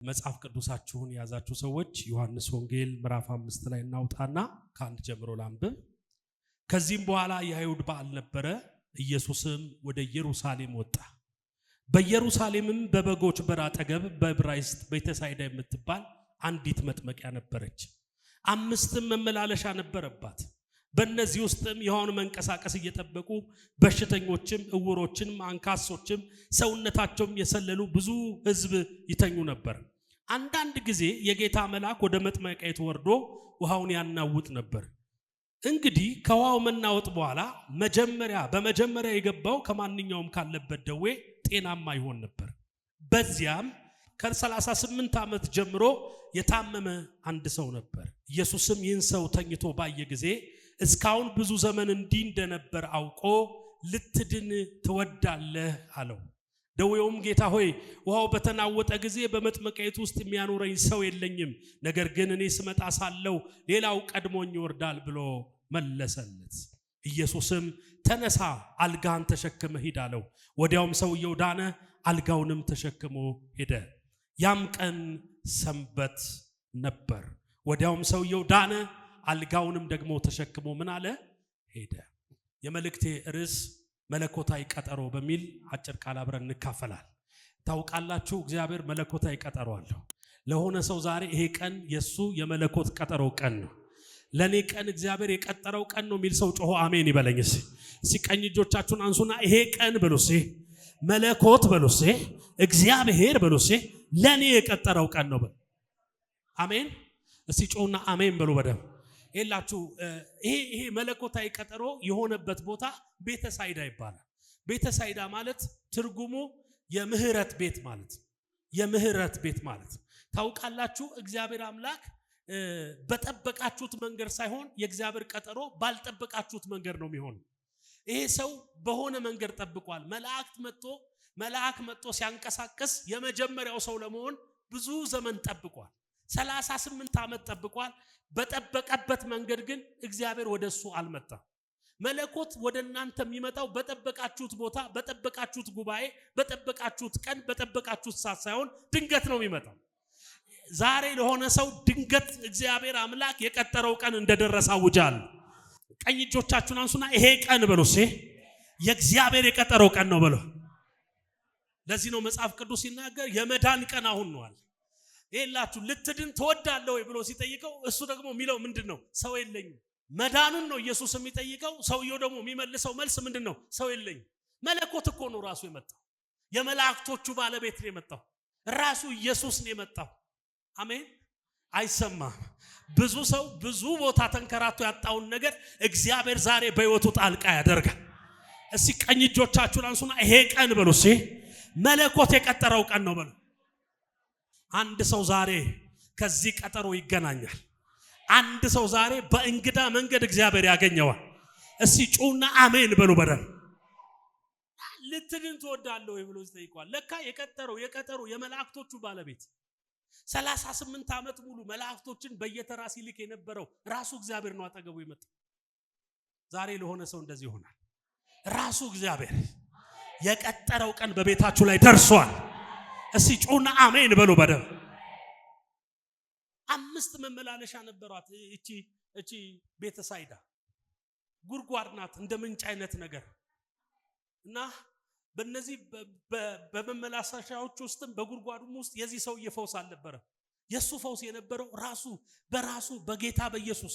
መጽሐፍ ቅዱሳችሁን ያዛችሁ ሰዎች ዮሐንስ ወንጌል ምዕራፍ 5 ላይ እናውጣና ከአንድ ጀምሮ ላንብብ። ከዚህም በኋላ የአይሁድ በዓል ነበረ። ኢየሱስም ወደ ኢየሩሳሌም ወጣ። በኢየሩሳሌምም በበጎች በር አጠገብ በዕብራይስጥ ቤተሳይዳ የምትባል አንዲት መጥመቂያ ነበረች። 5 መመላለሻ ነበረባት። በእነዚህ ውስጥም የሆነ መንቀሳቀስ እየጠበቁ በሽተኞችም ዕውሮችም አንካሶችም ሰውነታቸውም የሰለሉ ብዙ ሕዝብ ይተኙ ነበር። አንዳንድ ጊዜ የጌታ መልአክ ወደ መጥመቂያይቱ ወርዶ ውሃውን ያናውጥ ነበር። እንግዲህ ከውሃው መናወጥ በኋላ በመጀመሪያ የገባው ከማንኛውም ካለበት ደዌ ጤናማ ይሆን ነበር። በዚያም ከ38 ዓመት ጀምሮ የታመመ አንድ ሰው ነበር። ኢየሱስም ይህን ሰው ተኝቶ ባየ ጊዜ እስካሁን ብዙ ዘመን እንዲህ እንደነበር አውቆ ልትድን ትወዳለህ አለው። ደዌውም ጌታ ሆይ ውሃው በተናወጠ ጊዜ በመጥመቂያይቱ ውስጥ የሚያኖረኝ ሰው የለኝም፣ ነገር ግን እኔ ስመጣ ሳለው ሌላው ቀድሞኝ ይወርዳል ብሎ መለሰለት። ኢየሱስም ተነሳ፣ አልጋህን ተሸክመህ ሂድ አለው። ወዲያውም ሰውየው ዳነ፣ አልጋውንም ተሸክሞ ሄደ። ያም ቀን ሰንበት ነበር። ወዲያውም ሰውየው ዳነ፣ አልጋውንም ደግሞ ተሸክሞ ምን አለ? ሄደ። የመልእክቴ ርዕስ መለኮታዊ ቀጠሮ በሚል አጭር ቃል አብረን እንካፈላል። ታውቃላችሁ እግዚአብሔር መለኮታዊ ቀጠሮ አለው ለሆነ ሰው። ዛሬ ይሄ ቀን የሱ የመለኮት ቀጠሮ ቀን ነው። ለኔ ቀን እግዚአብሔር የቀጠረው ቀን ነው የሚል ሰው ጮሆ አሜን ይበለኝ። እስኪ ቀኝ እጆቻችሁን አንሱና ይሄ ቀን በሉ እስኪ፣ መለኮት በሉ እስኪ፣ እግዚአብሔር በሉ እስኪ፣ ለኔ የቀጠረው ቀን ነው በሉ። አሜን። እስኪ ጮሁና አሜን በሉ በደም ይላችሁ። ይሄ መለኮታዊ ቀጠሮ የሆነበት ቦታ ቤተሳይዳ ይባላል። ቤተሳይዳ ማለት ትርጉሙ የምህረት ቤት ማለት ነው። የምህረት ቤት ማለት ታውቃላችሁ እግዚአብሔር አምላክ በጠበቃችሁት መንገድ ሳይሆን የእግዚአብሔር ቀጠሮ ባልጠበቃችሁት መንገድ ነው የሚሆነው። ይሄ ሰው በሆነ መንገድ ጠብቋል። መልአክ መጥቶ ሲያንቀሳቀስ የመጀመሪያው ሰው ለመሆን ብዙ ዘመን ጠብቋል። 38 ዓመት ጠብቋል። በጠበቀበት መንገድ ግን እግዚአብሔር ወደሱ አልመጣም። መለኮት ወደ እናንተ የሚመጣው በጠበቃችሁት ቦታ፣ በጠበቃችሁት ጉባኤ፣ በጠበቃችሁት ቀን፣ በጠበቃችሁት ሰዓት ሳይሆን ድንገት ነው የሚመጣው። ዛሬ ለሆነ ሰው ድንገት እግዚአብሔር አምላክ የቀጠረው ቀን እንደደረሰ አውጃለሁ። ቀኝ እጆቻችሁን አንሱና ይሄ ቀን በሉ እስኪ የእግዚአብሔር የቀጠረው ቀን ነው በሉ። ለዚህ ነው መጽሐፍ ቅዱስ ሲናገር የመዳን ቀን አሁን ነው አለ። ይላችሁ ልትድን ትወዳለህ ወይ ብሎ ሲጠይቀው እሱ ደግሞ የሚለው ምንድነው? ሰው የለኝም። መዳኑን ነው ኢየሱስ የሚጠይቀው። ሰውየው ደግሞ የሚመልሰው መልስ ምንድነው? ሰው የለኝም። መለኮት እኮ ነው ራሱ የመጣው። የመላእክቶቹ ባለቤት ነው የመጣው። ራሱ ኢየሱስ ነው የመጣው። አሜን። አይሰማም። ብዙ ሰው ብዙ ቦታ ተንከራቶ ያጣውን ነገር እግዚአብሔር ዛሬ በሕይወቱ ጣልቃ ያደርጋል። እስኪ ቀኝ እጆቻችሁን አንሱና ይሄ ቀን በሉ እስኪ መለኮት የቀጠረው ቀን ነው በሉ። አንድ ሰው ዛሬ ከዚህ ቀጠሮ ይገናኛል። አንድ ሰው ዛሬ በእንግዳ መንገድ እግዚአብሔር ያገኘዋል። እስኪ ጩና አሜን በሉ በደም። ልትድን ትወዳለህ ወይ ብሎ ይጠይቋል። ለካ የቀጠሮ የመላእክቶቹ ባለቤት 38 ዓመት ሙሉ መላእክቶችን በየተራ ሲልክ የነበረው ራሱ እግዚአብሔር ነው አጠገቡ የመጣው። ዛሬ ለሆነ ሰው እንደዚህ ይሆናል። ራሱ እግዚአብሔር የቀጠረው ቀን በቤታችሁ ላይ ደርሷል። እስኪ ጩና አሜን በሉ በደም። 5 መመላለሻ ነበሯት እቺ ቤተሳይዳ። ጉድጓድ ናት፣ እንደ ምንጭ አይነት ነገር እና በእነዚህ በመመላለሻዎች ውስጥም በጉድጓዱም ውስጥ የዚህ ሰው ፈውስ አልነበረም። የሱ ፈውስ የነበረው በራሱ በጌታ በኢየሱስ።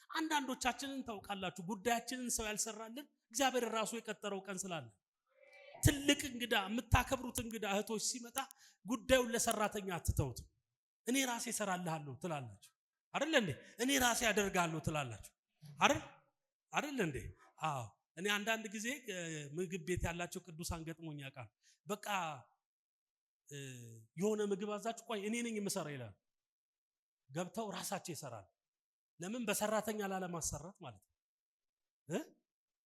አንዳንዶቻችንን ታውቃላችሁ ጉዳያችንን ሰው ያልሰራልን እግዚአብሔር ራሱ የቀጠረው ቀን ስላለ ትልቅ እንግዳ የምታከብሩት እንግዳ እህቶች ሲመጣ ጉዳዩን ለሰራተኛ አትተውት። እኔ ራሴ እሰራልሃለሁ ትላላችሁ አይደል እንዴ? እኔ ራሴ አደርጋለሁ ትላላችሁ አይደል እንዴ? አዎ። እኔ አንዳንድ ጊዜ ምግብ ቤት ያላቸው ቅዱሳን ገጥሞኛ ቃል በቃ የሆነ ምግብ አዛችሁ ቆይ እኔ ነኝ የምሰራ ይላል። ገብተው ራሳቸው ይሰራሉ። ለምን? በሰራተኛ ላለማሰራት ማለት ነው።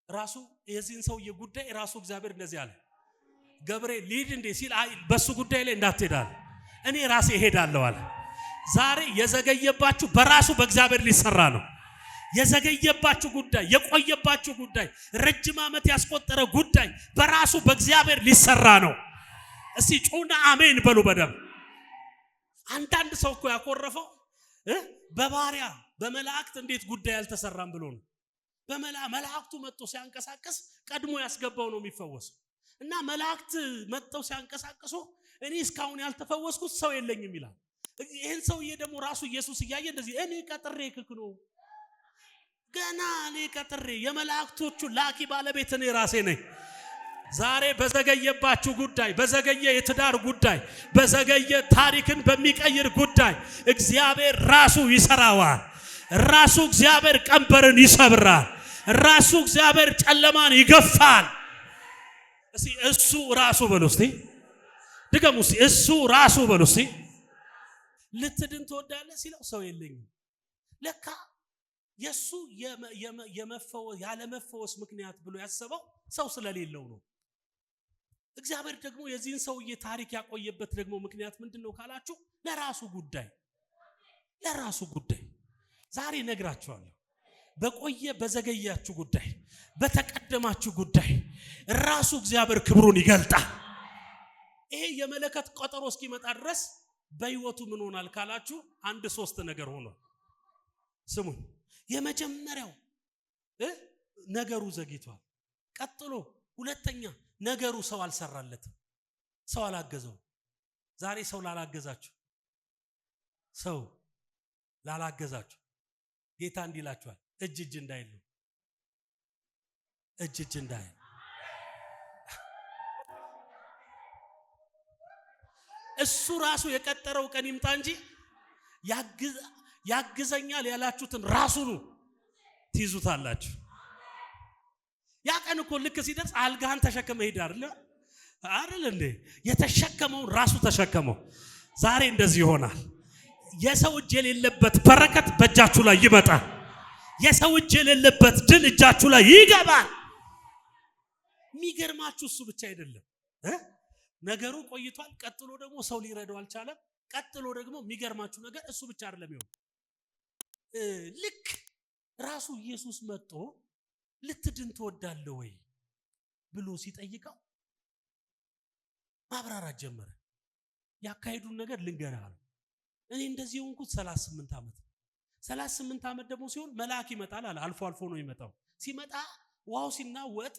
ራሱ የዚህን ሰውዬ ጉዳይ ራሱ እግዚአብሔር እንደዚህ አለ። ገብርኤል ሊድ እንዴ ሲል አይ በሱ ጉዳይ ላይ እንዳትሄዳል እኔ ራሴ እሄዳለሁ አለ። ዛሬ የዘገየባችሁ በራሱ በእግዚአብሔር ሊሰራ ነው። የዘገየባችሁ ጉዳይ፣ የቆየባችሁ ጉዳይ፣ ረጅም ዓመት ያስቆጠረ ጉዳይ በራሱ በእግዚአብሔር ሊሰራ ነው። እስቲ ጩና አሜን በሉ በደም። አንዳንድ ሰው እኮ ያኮረፈው በባሪያ በመላእክት እንዴት ጉዳይ አልተሰራም ብሎ ነው። መላእክቱ መጥቶ ሲያንቀሳቀስ ቀድሞ ያስገባው ነው የሚፈወሰው። እና መላእክት መጥተው ሲያንቀሳቀሱ እኔ እስካሁን ያልተፈወስኩት ሰው የለኝም ይላል። ይሄን ሰውዬ ደግሞ ራሱ ኢየሱስ እያየ እንደዚህ እኔ ቀጥሬ ክክኖ ገና እኔ ቀጥሬ የመላእክቶቹ ላኪ ባለቤት እኔ ራሴ ነኝ። ዛሬ በዘገየባችሁ ጉዳይ፣ በዘገየ የትዳር ጉዳይ፣ በዘገየ ታሪክን በሚቀይር ጉዳይ እግዚአብሔር ራሱ ይሰራዋል። ራሱ እግዚአብሔር ቀንበርን ይሰብራል። ራሱ እግዚአብሔር ጨለማን ይገፋል። እስቲ እሱ ራሱ በሉ እስቲ ድገሙ እስቲ እሱ ራሱ በሉ እስቲ። ልትድን ትወዳለህ ሲለው ሰው የለኝም። ለካ የሱ ያለ መፈወስ ምክንያት ብሎ ያሰበው ሰው ስለሌለው ነው። እግዚአብሔር ደግሞ የዚህን ሰውዬ ታሪክ ያቆየበት ደግሞ ምክንያት ምንድነው ካላችሁ ለራሱ ጉዳይ ዛሬ ነግራችኋለሁ። በቆየ በዘገያችሁ ጉዳይ፣ በተቀደማችሁ ጉዳይ ራሱ እግዚአብሔር ክብሩን ይገልጣል። ይሄ የመለከት ቀጠሮ እስኪመጣ ድረስ በህይወቱ ምን ሆናል ካላችሁ አንድ ሶስት ነገር ሆኗል። ስሙኝ። የመጀመሪያው ነገሩ ዘግይቷል። ቀጥሎ ሁለተኛ ነገሩ ሰው አልሰራለትም፣ ሰው አላገዘው። ዛሬ ሰው ላላገዛችሁ ጌታ እንዲላችኋል እጅ እንዳይሉ እጅ እንዳይሉ እሱ ራሱ የቀጠረው ቀን ይምጣ እንጂ ያግዘኛል ያላችሁትን ራሱኑ ትይዙታላችሁ። ያ ቀን እኮ ልክ ሲደርስ አልጋህን ተሸከመ ሄድ አይደል እንዴ? የተሸከመውን ራሱ ተሸከመው። ዛሬ እንደዚህ ይሆናል። የሰው እጅ የሌለበት በረከት በእጃችሁ ላይ ይመጣል። የሰው እጅ የሌለበት ድል እጃችሁ ላይ ይገባል። የሚገርማችሁ እሱ ብቻ አይደለም። ነገሩ ቆይቷል። ቀጥሎ ደግሞ ሰው ሊረዳው አልቻለም። ቀጥሎ ደግሞ የሚገርማችሁ ነገር እሱ ብቻ አይደለም ይሆን። ልክ ራሱ ኢየሱስ መጥቶ ልትድን ትወዳለህ ወይ ብሎ ሲጠይቀው ማብራራት ጀመረ። ያካሄዱን ነገር ልንገርህ አለ። እኔ እንደዚህ ሆንኩት 38 ዓመት 38 ዓመት ደግሞ ሲሆን መልአክ ይመጣል አለ። አልፎ አልፎ ነው ይመጣው። ሲመጣ ዋው ሲናወጥ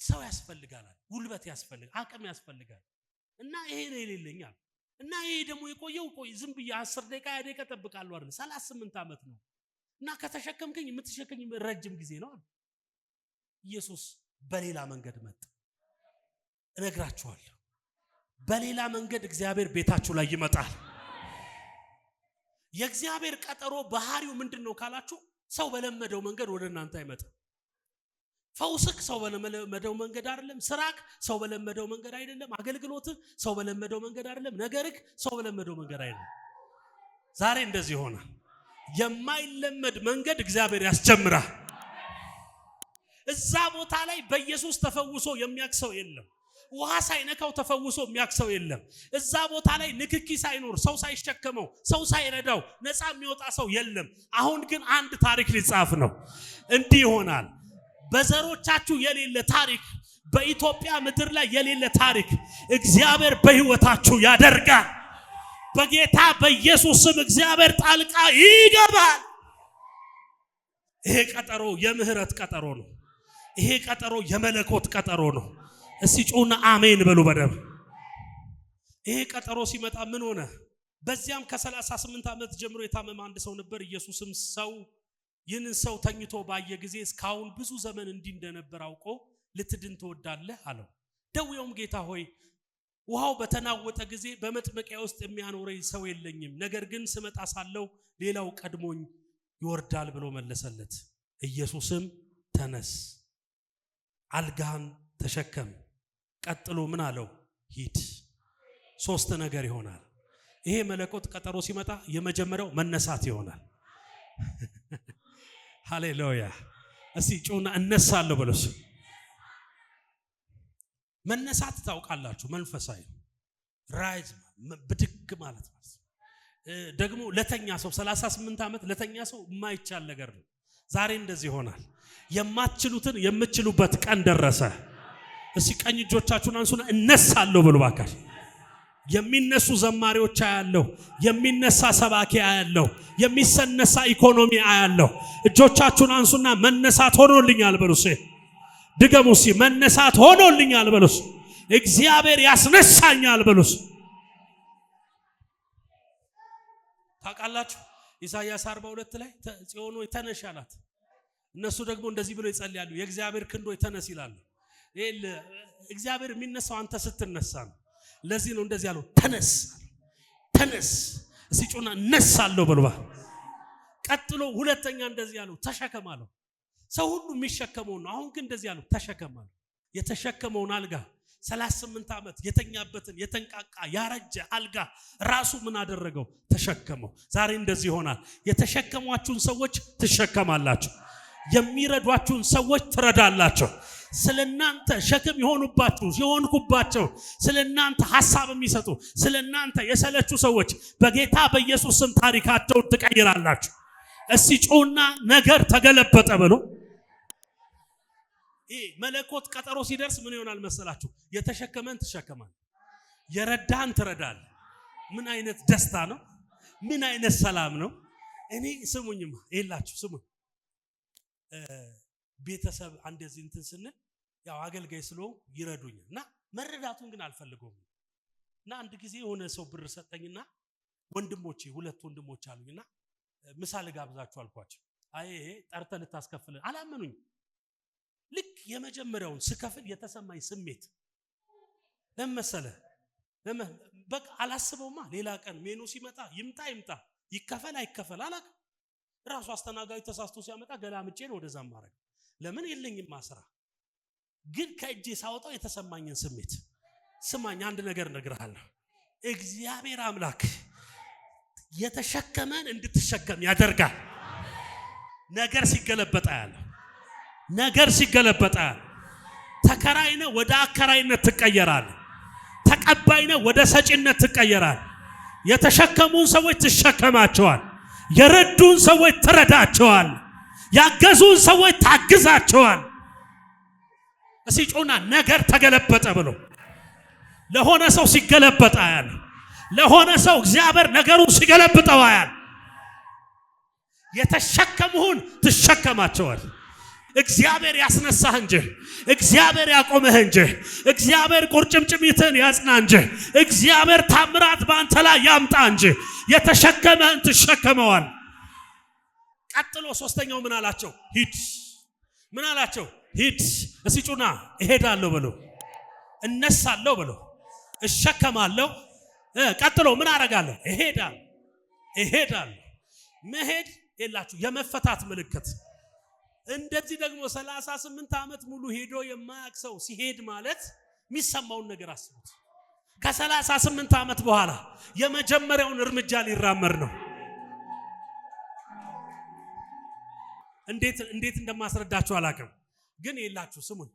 ሰው ያስፈልጋል፣ ጉልበት ያስፈልጋል፣ አቅም ያስፈልጋል። እና ይሄ ነው የሌለኛል። እና ይሄ ደግሞ የቆየው ዝም ብዬ 10 ደቂቃ 20 ደቂቃ ተጠብቃለሁ አይደል? 38 ዓመት ነው። እና ከተሸከምከኝ የምትሸከኝ ረጅም ጊዜ ነው አለ። ኢየሱስ በሌላ መንገድ መጣ። እነግራችኋለሁ፣ በሌላ መንገድ እግዚአብሔር ቤታችሁ ላይ ይመጣል። የእግዚአብሔር ቀጠሮ ባህሪው ምንድነው ካላችሁ ሰው በለመደው መንገድ ወደ እናንተ አይመጣም። ፈውስክ ሰው በለመደው መንገድ አይደለም። ስራክ ሰው በለመደው መንገድ አይደለም። አገልግሎትክ ሰው በለመደው መንገድ አይደለም። ነገርክ ሰው በለመደው መንገድ አይደለም። ዛሬ እንደዚህ ይሆናል። የማይለመድ መንገድ እግዚአብሔር ያስጀምራል። እዛ ቦታ ላይ በኢየሱስ ተፈውሶ የሚያክሰው የለም። ውሃ ሳይነካው ተፈውሶ የሚያክሰው የለም። እዛ ቦታ ላይ ንክኪ ሳይኖር ሰው ሳይሸከመው ሰው ሳይረዳው ነፃ የሚወጣ ሰው የለም። አሁን ግን አንድ ታሪክ ሊጻፍ ነው። እንዲህ ይሆናል። በዘሮቻችሁ የሌለ ታሪክ፣ በኢትዮጵያ ምድር ላይ የሌለ ታሪክ እግዚአብሔር በህይወታችሁ ያደርጋል። በጌታ በኢየሱስ ስም እግዚአብሔር ጣልቃ ይገባል። ይሄ ቀጠሮ የምህረት ቀጠሮ ነው። ይሄ ቀጠሮ የመለኮት ቀጠሮ ነው። እስቲ ጩና አሜን በሉ በደም። ይሄ ቀጠሮ ሲመጣ ምን ሆነ? በዚያም ከ38 ዓመት ጀምሮ የታመመ አንድ ሰው ነበር። ኢየሱስም ይህንን ሰው ተኝቶ ባየ ጊዜ እስካሁን ብዙ ዘመን እንዲህ እንደነበር አውቆ ልትድን ትወዳለህ አለው። ደዌውም ጌታ ሆይ ውሃው በተናወጠ ጊዜ በመጥመቂያ ውስጥ የሚያኖረኝ ሰው የለኝም፣ ነገር ግን ስመጣ ሳለው ሌላው ቀድሞኝ ይወርዳል ብሎ መለሰለት። ኢየሱስም ተነስ፣ አልጋህን ተሸከም፣ ቀጥሎ ምን አለው? ሂድ። ሶስት ነገር ይሆናል። ይሄ መለኮት ቀጠሮ ሲመጣ የመጀመሪያው መነሳት ይሆናል። ሃሌሉያ። እስቲ ጩና እነሳለሁ በሉስ። መነሳት ታውቃላችሁ፣ መንፈሳዊ ራይዝ ብድግ ማለት ነው። ደግሞ ለተኛ ሰው 38 ዓመት ለተኛ ሰው የማይቻል ነገር ነው። ዛሬ እንደዚህ ይሆናል። የማትችሉትን የምትችሉበት ቀን ደረሰ። እስቲ ቀኝ እጆቻችሁን አንሱና እነሳለሁ በሉ ባካችሁ። የሚነሱ ዘማሪዎች አያለሁ፣ የሚነሳ ሰባኪ አያለሁ፣ የሚሰነሳ ኢኮኖሚ አያለሁ። እጆቻችሁን አንሱና መነሳት ሆኖልኛል በሉስ። ድገሙስ፣ መነሳት ሆኖልኛል በሉስ። እግዚአብሔር ያስነሳኛል በሉስ። ታውቃላችሁ ኢሳይያስ 42 ላይ ጽዮን ሆይ ተነሽ አላት። እነሱ ደግሞ እንደዚህ ብለው ይጸልያሉ፣ የእግዚአብሔር ክንድ ሆይ ተነስ ይላሉ። እግዚአብሔር የሚነሳው አንተ ስትነሳ ነው። ለዚህ ነው እንደዚህ ያለው፣ ተነስ ተነስ። እስቲ ጮና እነሳለሁ በሉ። ቀጥሎ ሁለተኛ እንደዚህ ያለው ተሸከም አለው። ሰው ሁሉ የሚሸከመው ነው። አሁን ግን እንደዚህ ያለው ተሸከም አለው። የተሸከመውን አልጋ 38 ዓመት የተኛበትን የተንቃቃ ያረጀ አልጋ ራሱ ምን አደረገው? ተሸከመው። ዛሬ እንደዚህ ይሆናል። የተሸከሟችሁን ሰዎች ትሸከማላችሁ። የሚረዷችሁን ሰዎች ትረዳላችሁ። ስለናንተ ሸክም የሆኑባቸው ስለናንተ ሐሳብ የሚሰጡ ስለናንተ የሰለቹ ሰዎች በጌታ በኢየሱስ ስም ታሪካቸውን ትቀይራላችሁ። እስቲ ጮና ነገር ተገለበጠ በሉ። መለኮት ቀጠሮ ሲደርስ ምን ይሆናል መሰላችሁ? የተሸከመን ትሸከማል፣ የረዳን ትረዳል። ምን አይነት ደስታ ነው! ምን አይነት ሰላም ነው! እኔ ስሙኝማ ይላችሁ ስሙኝ። ቤተሰብ እንደዚህ እንትን ስንል ያው አገልጋይ ስለሆንኩ ይረዱኛል እና መረዳቱን ግን አልፈልገውም። እና አንድ ጊዜ የሆነ ሰው ብር ሰጠኝና ወንድሞቼ 2 ወንድሞች አሉኝና ምሳ ልጋብዛችሁ አልኳቸው። አይ ጠርተህ ልታስከፍል አላመኑኝ። ልክ የመጀመሪያውን ስከፍል የተሰማኝ ስሜት ለምሳሌ በቃ አላስበውማ። ሌላ ቀን ሜኑ ሲመጣ ይምጣ ይከፈል አይከፈል አላውቅም። ራሱ አስተናጋጅ ተሳስቶ ሲያመጣ ገላምጬ ነው ወደዛ ማረግ። ለምን የለኝም ማስራ። ግን ከእጄ ሳወጣው የተሰማኝን ስሜት ስማኝ። አንድ ነገር እነግርሃለሁ። እግዚአብሔር አምላክ የተሸከመን እንድትሸከም ያደርጋል። ነገር ሲገለበጣ ያለ ነገር ሲገለበጣ ተከራይነ ወደ አከራይነት ትቀየራል። ተቀባይነ ወደ ሰጪነት ትቀየራል። የተሸከሙን ሰዎች ትሸከማቸዋል። የረዱን ሰዎች ትረዳቸዋል። ያገዙን ሰዎች ታግዛቸዋል። እሺ ጮና ነገር ተገለበጠ ብሎ ለሆነ ሰው ሲገለበጣ ያለ ለሆነ ሰው እግዚአብሔር ነገሩን ሲገለብጠው ያለ የተሸከሙን ትሸከማቸዋል። እግዚአብሔር ያስነሳህ እንጂ እግዚአብሔር ያቆመህ እንጂ እግዚአብሔር ቁርጭምጭሚትን ያጽና እንጂ እግዚአብሔር ታምራት ባንተ ላይ ያምጣ እንጂ የተሸከመህን ትሸከመዋል። ቀጥሎ ሶስተኛው ምን አላቸው? ሂድ። ምን አላቸው? ሂድ። እስቲ ጩና እሄዳለሁ ብሎ እነሳለሁ ብሎ እሸከማለሁ። ቀጥሎ ምን አረጋለሁ? እሄዳለሁ። መሄድ የላችሁ የመፈታት ምልክት። እንደዚህ ደግሞ 38 ዓመት ሙሉ ሄዶ የማያውቅ ሰው ሲሄድ ማለት የሚሰማውን ነገር አስቡት። ከ38 ዓመት በኋላ የመጀመሪያውን እርምጃ ሊራመድ ነው። እንዴት እንደማስረዳችሁ አላውቅም፣ ግን የላችሁ ስሙን።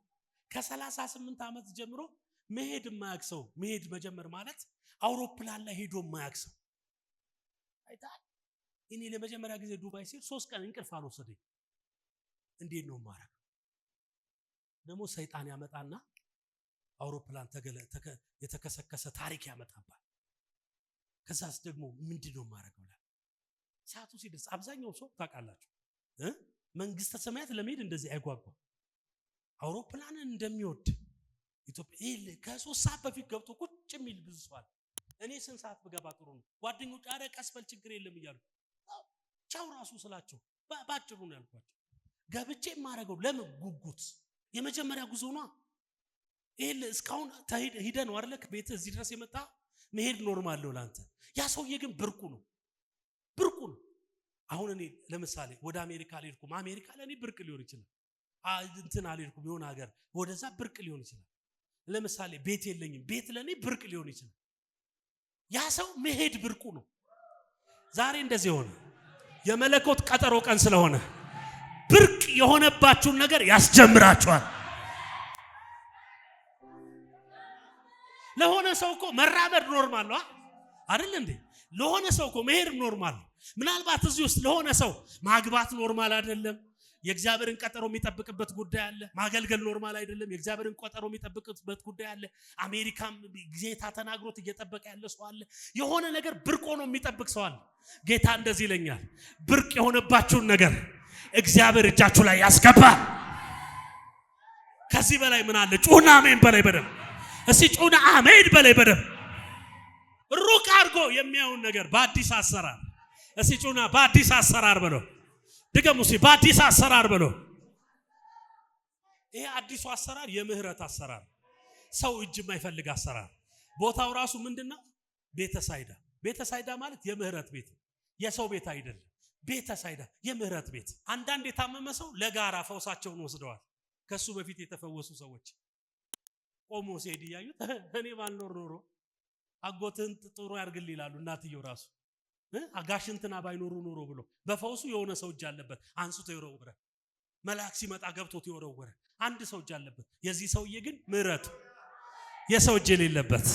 ከ38 ዓመት ጀምሮ መሄድ የማያውቅ ሰው መሄድ መጀመር ማለት አውሮፕላን ላይ ሄዶ የማያውቅ ሰው አይታል። እኔ ለመጀመሪያ ጊዜ ዱባይ ሲል 3 ቀን እንቅልፍ አልወሰደኝ። እንዴት ነው ማረግ? ደግሞ ሰይጣን ያመጣና አውሮፕላን የተከሰከሰ ታሪክ ያመጣባል። ከዛስ ደግሞ ምንድነው ማረገው? ሰዓቱ ሲደርስ አብዛኛው ሰው ታውቃላችሁ መንግስተ ሰማያት ለመሄድ እንደዚህ አይጓጓም። አውሮፕላንን እንደሚወድ ኢትዮጵያ ከ3 ሰዓት በፊት ገብቶ ቁጭ የሚል ብዙ ሰው አለ። እኔ ስንት ሰዓት ብገባ ጥሩ ነው? ጓደኞች አረ ቀስበል ችግር የለም እያሉ ቻው ራሱ ስላቸው ባጭሩ ነው ያልኳቸው። ገብቼ ማረገው ለምን ጉጉት የመጀመሪያ ጉዞ ነው። እስካሁን ሄደ ነው አይደል? ቤት እዚህ ድረስ የመጣ መሄድ ኖርማል ነው ላንተ። ያ ሰውዬ ግን ብርቁ ነው። አሁን እኔ ለምሳሌ ወደ አሜሪካ አልሄድኩም። አሜሪካ ለኔ ብርቅ ሊሆን ይችላል። እንትን አልሄድኩም የሆነ ሀገር ወደዛ ብርቅ ሊሆን ይችላል። ለምሳሌ ቤት የለኝም፣ ቤት ለኔ ብርቅ ሊሆን ይችላል። ያ ሰው መሄድ ብርቁ ነው። ዛሬ እንደዚህ ሆነ። የመለኮት ቀጠሮ ቀን ስለሆነ ብርቅ የሆነባችሁን ነገር ያስጀምራችኋል። ለሆነ ሰው እኮ መራመድ ኖርማል ነው አይደል እንዴ? ለሆነ ሰው እኮ መሄድ ኖርማል ነው። ምናልባት እዚህ ውስጥ ለሆነ ሰው ማግባት ኖርማል አይደለም፣ የእግዚአብሔርን ቀጠሮ የሚጠብቅበት ጉዳይ አለ። ማገልገል ኖርማል አይደለም። የእግዚአብሔርን ቀጠሮ የሚጠብቅበት ጉዳይ አለ። አሜሪካም ጌታ ተናግሮት እየጠበቀ ያለ ሰው አለ። የሆነ ነገር ብርቅ ሆኖ የሚጠብቅ ሰው አለ። ጌታ እንደዚህ ይለኛል፣ ብርቅ የሆነባችሁን ነገር እግዚአብሔር እጃችሁ ላይ ያስገባል። ከዚህ በላይ ምን አለ? ጩና አሜን በላይ በደም እስቲ ጩና አሜን በላይ በደም ሩቅ አድርጎ የሚያዩን ነገር በአዲስ አሰራር እስቲ ጩና በአዲስ አሰራር በለው። ድገሙ እስቲ በአዲስ አሰራር በለው። ይሄ አዲሱ አሰራር የምህረት አሰራር፣ ሰው እጅ የማይፈልግ አሰራር። ቦታው ራሱ ምንድነው? ቤተሳይዳ። ቤተሳይዳ ማለት የምህረት ቤት፣ የሰው ቤት አይደለም። ቤተሳይዳ የምህረት ቤት። አንዳንድ የታመመ ሰው ለጋራ ፈውሳቸውን ወስደዋል። ከሱ በፊት የተፈወሱ ሰዎች ቆሞ ሲሄድ ያዩት እኔ ባልኖር ኖሮ አጎትን ጥሩ ያርግልኝ ይላሉ። እናትየው ራሱ አጋሽንትና ባይኖሩ ኖሮ ብሎ በፈውሱ የሆነ ሰው እጅ አለበት። አንስቶ ይወረወረ። መልአክ ሲመጣ ገብቶት ይወረወረ። አንድ ሰው እጅ አለበት። የዚህ ሰውዬ ግን ምህረቱ የሰው እጅ የሌለበት፣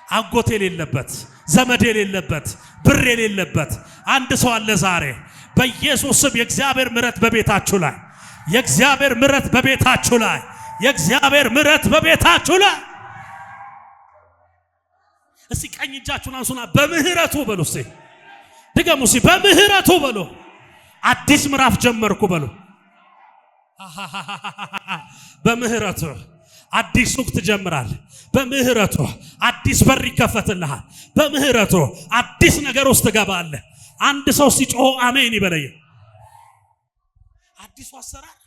አጎት የሌለበት፣ ዘመድ የሌለበት፣ ብር የሌለበት አንድ ሰው አለ ዛሬ በኢየሱስ ስም። የእግዚአብሔር ምህረት በቤታችሁ ላይ፣ የእግዚአብሔር ምህረት በቤታችሁ ላይ፣ የእግዚአብሔር ምህረት በቤታችሁ ላይ። እስቲ ቀኝ እጃችሁን አንሱና በምህረቱ በሉ። እስቲ ድገሙ እስቲ በምህረቱ በሉ። አዲስ ምዕራፍ ጀመርኩ በሉ። በምህረቱ አዲስ ሱቅ ትጀምራለህ። በምህረቱ አዲስ በር ይከፈትልሃል። በምህረቱ አዲስ ነገር ውስጥ ትገባለህ። አንድ ሰው ሲጮህ አሜን ይበለኝ። አዲሱ አሰራር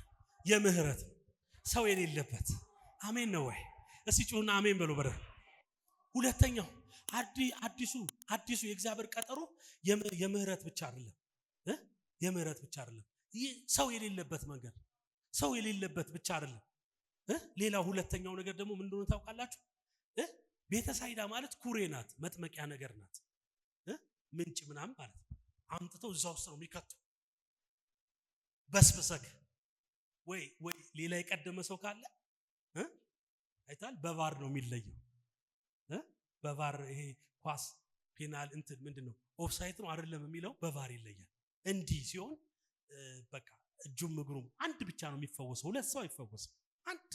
የምህረት ሰው የሌለበት አሜን ነው ወይ? እስቲ ጮህና አሜን በሉ በረ ሁለተኛው አዲሱ የእግዚአብሔር ቀጠሮ የምህረት ብቻ አይደለም። የምህረት ብቻ አይደለም። ሰው የሌለበት መንገድ፣ ሰው የሌለበት ብቻ አይደለም። ሌላው ሁለተኛው ነገር ደግሞ ምን እንደሆነ ታውቃላችሁ? ቤተሳይዳ ማለት ኩሬ ናት፣ መጥመቂያ ነገር ናት። ምንጭ ምናምን ማለት አምጥተው እዛ ውስጥ ነው የሚከቱ። በስብሰክ ወይ ሌላ የቀደመ ሰው ካለ አይታል በቫር ነው የሚለየው። በቫር ይሄ ኳስ ፔናል እንትን ምንድነው ኦፍሳይድ ነው አይደለም የሚለው በቫር ይለያል። እንዲህ ሲሆን በቃ እጁም እግሩም አንድ ብቻ ነው የሚፈወሰው። ሁለት ሰው አይፈወስም። አንድ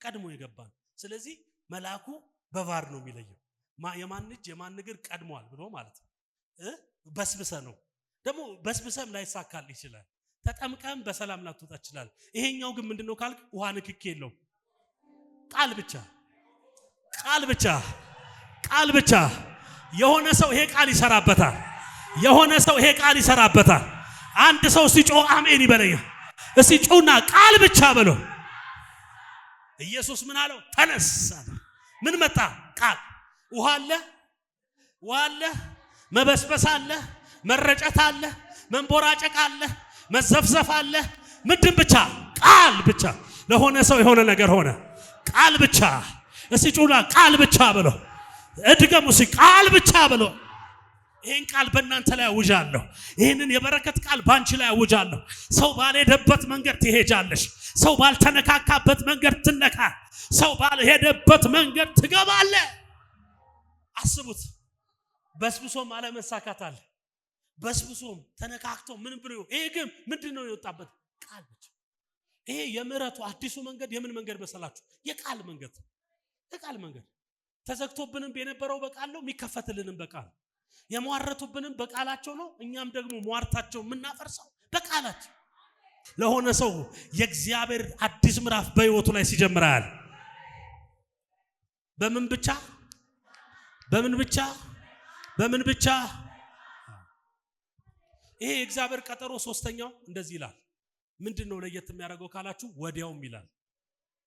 ቀድሞ የገባን። ስለዚህ መልአኩ በቫር ነው የሚለየው። የማን እጅ የማን እግር ቀድሟል ብሎ ማለት ነው። በስብሰ ነው ደግሞ በስብሰም ላይሳካል ይችላል። ተጠምቀም በሰላም ላትወጣ ይችላል። ይሄኛው ግን ምንድነው ካልክ ውሃ ንክክ የለው። ቃል ብቻ የሆነ ሰው ይሄ ቃል ይሰራበታል። የሆነ ሰው ይሄ ቃል ይሰራበታል። አንድ ሰው ሲጮህ አሜን ይበለኝ። እስቲ ጩና ቃል ብቻ በሎ። ኢየሱስ ምን አለው? ተነስ አለ። ምን መጣ? ቃል። ውሃ አለ፣ መበስበስ አለ፣ መረጨት አለ፣ መንቦራጨቅ አለ፣ መዘፍዘፍ አለ። ምንድን ብቻ? ቃል ብቻ። ለሆነ ሰው የሆነ ነገር ሆነ። ቃል ብቻ። እስቲ ጩና ቃል ብቻ በሎ። እድገሙ እስቲ ቃል ብቻ በሎ። ይሄን ቃል በእናንተ ላይ አውጃለሁ። ይሄንን የበረከት ቃል ባንቺ ላይ አውጃለሁ። ሰው ባልሄደበት መንገድ ትሄጃለሽ። ሰው ባልተነካካበት መንገድ ትነካ። ሰው ባልሄደበት መንገድ ትገባለ። አስቡት። በስብሶም አለመሳካት አለ። በስብሶም ተነካክቶ ምን ብሎ ይሄ ግን ምንድነው የወጣበት? ቃል ብቻ። ይሄ የምህረቱ አዲሱ መንገድ የምን መንገድ መሰላችሁ? የቃል መንገድ። የቃል መንገድ ተዘግቶብንም የነበረው በቃል ነው፣ የሚከፈትልንም በቃል ነው። የሟረቱብንም በቃላቸው ነው። እኛም ደግሞ ሟርታቸው የምናፈርሰው በቃላቸው። ለሆነ ሰው የእግዚአብሔር አዲስ ምዕራፍ በህይወቱ ላይ ሲጀምራል። በምን ብቻ? ይሄ የእግዚአብሔር ቀጠሮ ሶስተኛው እንደዚህ ይላል። ምንድነው ለየት የሚያደርገው ካላችሁ? ወዲያውም ይላል።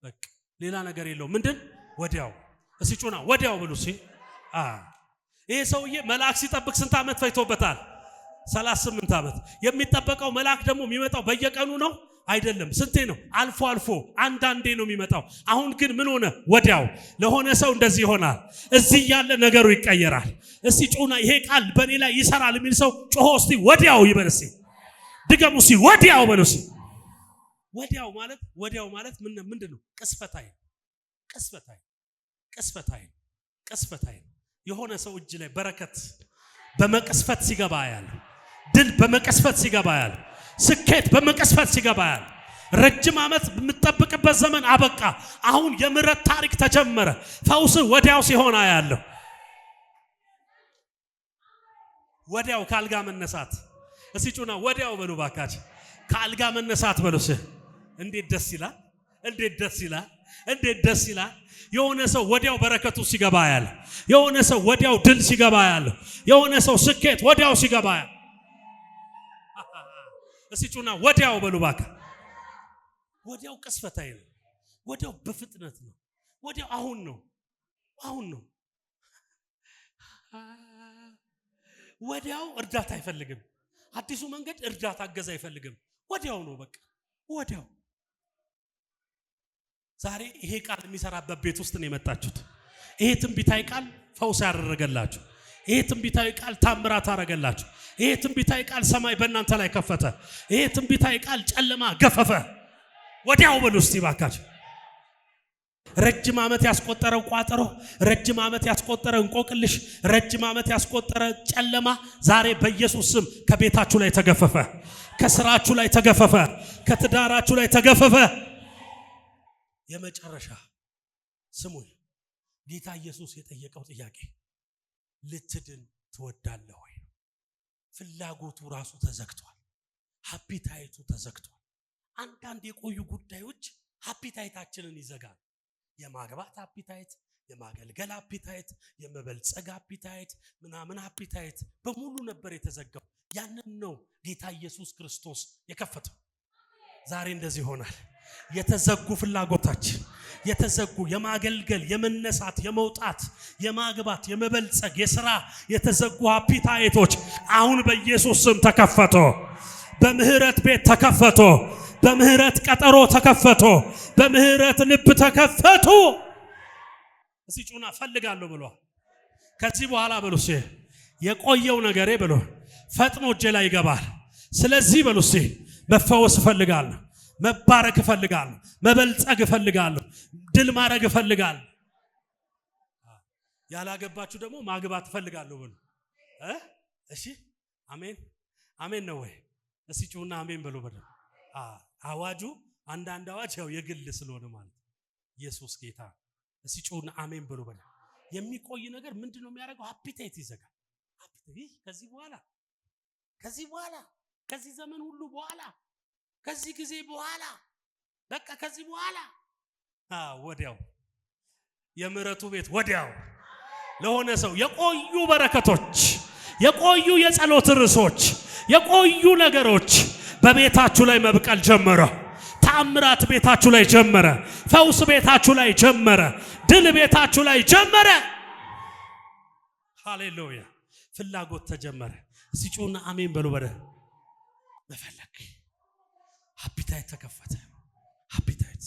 በቃ ሌላ ነገር የለው። ምንድን ወዲያው? እስቲ ጩና ወዲያው ብሉ። ይሄ ሰውዬ መልአክ ሲጠብቅ ስንት ዓመት ፈይቶበታል? 38 ዓመት። የሚጠበቀው መልአክ ደግሞ የሚመጣው በየቀኑ ነው አይደለም። ስንቴ ነው? አልፎ አንዳንዴ ነው የሚመጣው። አሁን ግን ምን ሆነ? ወዲያው። ለሆነ ሰው እንደዚህ ይሆናል። እዚህ ያለ ነገሩ ይቀየራል። እስቲ ጩና ይሄ ቃል በእኔ ላይ ይሰራል የሚል ሰው ጮሆ እስቲ ወዲያው ይበል። እስቲ ድገሙ እስቲ ወዲያው በሉ። እስቲ ወዲያው ማለት ምንድነው? ቅስፈታይ የሆነ ሰው እጅ ላይ በረከት በመቅስፈት ሲገባ ያለ፣ ድል በመቅስፈት ሲገባ ያለ፣ ስኬት በመቅስፈት ሲገባ ያለ፣ ረጅም ዓመት የምትጠብቅበት ዘመን አበቃ። አሁን የምህረት ታሪክ ተጀመረ። ፈውስ ወዲያው ሲሆን አያለሁ። ወዲያው ካልጋ መነሳት። እስቲ ጩና ወዲያው በሉ ባካችሁ። ካልጋ መነሳት በሉስ። እንዴት ደስ ይላል! እንዴት ደስ ይላል! እንዴት ደስ ይላል! የሆነ ሰው ወዲያው በረከቱ ሲገባ ያለ፣ የሆነ ሰው ወዲያው ድል ሲገባ ያለ፣ የሆነ ሰው ስኬት ወዲያው ሲገባ ያለ። እስቲ ጩና ወዲያው በሉ ባካ። ወዲያው ቅስፈታዬ ነው። ወዲያው በፍጥነት ነው። ወዲያው አሁን ነው። አሁን ነው። ወዲያው እርዳታ አይፈልግም። አዲሱ መንገድ እርዳታ አገዛ አይፈልግም። ወዲያው ነው በቃ ወዲያው። ዛሬ ይሄ ቃል የሚሰራበት ቤት ውስጥ ነው የመጣችሁት። ይሄ ትንቢታዊ ቃል ፈውስ ያደረገላችሁ። ይሄ ትንቢታዊ ቃል ታምራት አደረገላችሁ። ይሄ ትንቢታዊ ቃል ሰማይ በእናንተ ላይ ከፈተ። ይሄ ትንቢታዊ ቃል ጨለማ ገፈፈ። ወዲያው በሉ እስቲ ባካችሁ። ረጅም ዓመት ያስቆጠረው ቋጠሮ፣ ረጅም ዓመት ያስቆጠረ እንቆቅልሽ፣ ረጅም ዓመት ያስቆጠረ ጨለማ ዛሬ በኢየሱስ ስም ከቤታችሁ ላይ ተገፈፈ፣ ከስራችሁ ላይ ተገፈፈ፣ ከትዳራችሁ ላይ ተገፈፈ። የመጨረሻ ስሙኝ፣ ጌታ ኢየሱስ የጠየቀው ጥያቄ ልትድን ትወዳለህ ወይ? ፍላጎቱ ራሱ ተዘግቷል። ሃፒታይቱ ተዘግቷል። አንዳንድ የቆዩ ጉዳዮች ሃፒታይታችንን ይዘጋል። የማግባት ሃፒታይት፣ የማገልገል ሃፒታይት፣ የመበልጸግ ሃፒታይት፣ ምናምን ሃፒታይት በሙሉ ነበር የተዘጋው። ያንን ነው ጌታ ኢየሱስ ክርስቶስ የከፈተው። ዛሬ እንደዚህ ይሆናል። የተዘጉ ፍላጎታችን፣ የተዘጉ የማገልገል፣ የመነሳት፣ የመውጣት፣ የማግባት፣ የመበልጸግ፣ የሥራ የተዘጉ ሃፒታይቶች አሁን በኢየሱስ ስም ተከፈቱ። በምህረት ቤት ተከፈቱ። በምህረት ቀጠሮ ተከፈቱ። በምህረት ልብ ተከፈቱ። እስቲ ጩና ፈልጋለሁ ብሎ ከዚህ በኋላ ብሉስ የቆየው ነገሬ ብሎ ፈጥኖ እጄ ላይ ይገባል። ስለዚህ ብሉስ መፈወስ እፈልጋለሁ፣ መባረክ እፈልጋለሁ፣ መበልጸግ እፈልጋለሁ፣ ድል ማድረግ እፈልጋለሁ። ያላገባችሁ ደግሞ ማግባት እፈልጋለሁ ብሎ እሺ፣ አሜን አሜን ነው ወይ? እስቲ ጩና አሜን ብሎ በደ አዋጁ አንዳንድ አዋጅ ያው የግል ስለሆነ ማለት ኢየሱስ ጌታ። እስቲ ጩና አሜን ብሎ በደ የሚቆይ ነገር ምንድነው የሚያደርገው? ሃፒታይት ይዘጋል። ሃፒታይት ከዚህ በኋላ ከዚህ ዘመን ሁሉ በኋላ ከዚህ ጊዜ በኋላ በቃ ከዚህ በኋላ ወዲያው የምህረቱ ቤት ወዲያው ለሆነ ሰው የቆዩ በረከቶች፣ የቆዩ የጸሎት ርዕሶች፣ የቆዩ ነገሮች በቤታችሁ ላይ መብቀል ጀመረ። ተአምራት ቤታችሁ ላይ ጀመረ። ፈውስ ቤታችሁ ላይ ጀመረ። ድል ቤታችሁ ላይ ጀመረ። ሃሌሉያ! ፍላጎት ተጀመረ። ሲጮና አሜን በሉ። በደ መፈለግ ሃፒታይት ተከፈተ። ሃፒታይት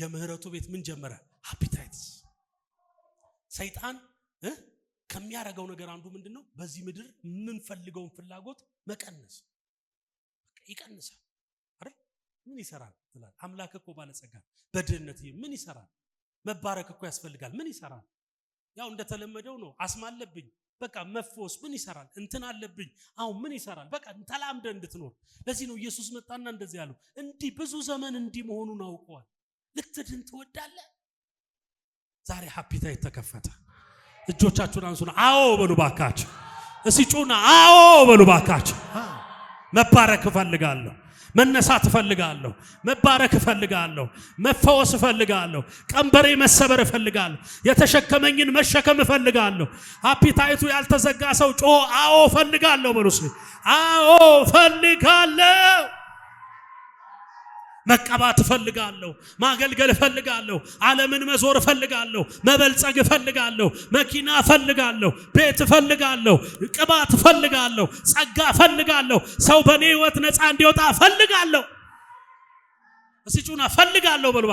የምህረቱ ቤት ምን ጀመረ? ሃፒታይት። ሰይጣን ከሚያረጋው ነገር አንዱ ምንድነው? በዚህ ምድር ምን ፈልገውን ፍላጎት መቀነስ። ይቀንሳል አይደል? ምን ይሰራል ትላል? አምላክ እኮ ባለጸጋ በድህነት ምን ይሰራል? መባረክ እኮ ያስፈልጋል። ምን ይሰራል? ያው እንደተለመደው ነው። አስማለብኝ በቃ መፎስ ምን ይሰራል? እንትን አለብኝ አሁን ምን ይሰራል? በቃ ተላምደ እንድትኖር። ለዚህ ነው ኢየሱስ መጣና እንደዚህ ያለው። እንዲህ ብዙ ዘመን እንዲህ መሆኑን አውቀዋል። ልትድን ትወዳለህ? ዛሬ ሃፒታይት ተከፈተ። እጆቻችሁን አንሱና አዎ በሉ ባካችሁ። እስቲ ጩና አዎ በሉ ባካችሁ። መባረክ እፈልጋለሁ፣ መነሳት እፈልጋለሁ፣ መባረክ እፈልጋለሁ፣ መፈወስ እፈልጋለሁ፣ ቀንበሬ መሰበር እፈልጋለሁ፣ የተሸከመኝን መሸከም እፈልጋለሁ። ሃፒታይቱ ያልተዘጋ ሰው ጮ አዎ እፈልጋለሁ በሉ። አዎ እፈልጋለሁ፣ መቀባት እፈልጋለሁ፣ ማገልገል እፈልጋለሁ፣ ዓለምን መዞር እፈልጋለሁ፣ መበልጸግ እፈልጋለሁ፣ መኪና እፈልጋለሁ፣ ቤት እፈልጋለሁ፣ ቅባት እፈልጋለሁ፣ ጸጋ እፈልጋለሁ፣ ሰው በኔ ህይወት ነፃ እንዲወጣ እፈልጋለሁ። እስቲ ጩና እፈልጋለሁ በሉ።